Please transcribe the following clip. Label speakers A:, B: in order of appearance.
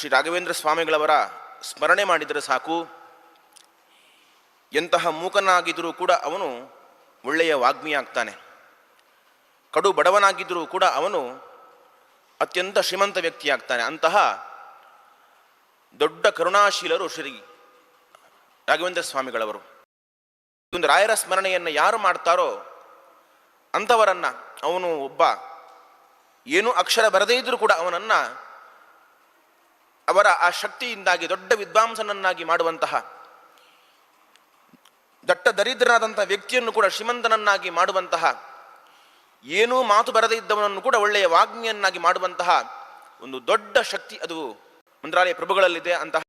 A: ಶ್ರೀ ರಾಘವೇಂದ್ರ ಸ್ವಾಮಿಗಳವರ ಸ್ಮರಣೆ ಮಾಡಿದರೆ ಸಾಕು, ಎಂತಹ ಮೂಕನಾಗಿದ್ದರೂ ಕೂಡ ಅವನು ಒಳ್ಳೆಯ ವಾಗ್ಮಿಯಾಗ್ತಾನೆ. ಕಡು ಬಡವನಾಗಿದ್ದರೂ ಕೂಡ ಅವನು ಅತ್ಯಂತ ಶ್ರೀಮಂತ ವ್ಯಕ್ತಿಯಾಗ್ತಾನೆ. ಅಂತಹ ದೊಡ್ಡ ಕರುಣಾಶೀಲರು ಶ್ರೀ ರಾಘವೇಂದ್ರ ಸ್ವಾಮಿಗಳವರು. ಒಂದು ರಾಯರ ಸ್ಮರಣೆಯನ್ನು ಯಾರು ಮಾಡ್ತಾರೋ ಅಂಥವರನ್ನು, ಅವನು ಒಬ್ಬ ಏನೂ ಅಕ್ಷರ ಬರದೇ ಇದ್ದರೂ ಕೂಡ ಅವನನ್ನು ಅವರ ಆ ಶಕ್ತಿಯಿಂದಾಗಿ ದೊಡ್ಡ ವಿದ್ವಾಂಸನನ್ನಾಗಿ ಮಾಡುವಂತಹ, ದಟ್ಟ ದರಿದ್ರನಾದಂಥ ವ್ಯಕ್ತಿಯನ್ನು ಕೂಡ ಶ್ರೀಮಂತನನ್ನಾಗಿ ಮಾಡುವಂತಹ, ಏನೂ ಮಾತು ಬರದೇ ಇದ್ದವನನ್ನು ಕೂಡ ಒಳ್ಳೆಯ ವಾಗ್ಮಿಯನ್ನಾಗಿ ಮಾಡುವಂತಹ ಒಂದು ದೊಡ್ಡ ಶಕ್ತಿ ಅದು ಮಂತ್ರಾಲಯ ಪ್ರಭುಗಳಲ್ಲಿದೆ. ಅಂತಹ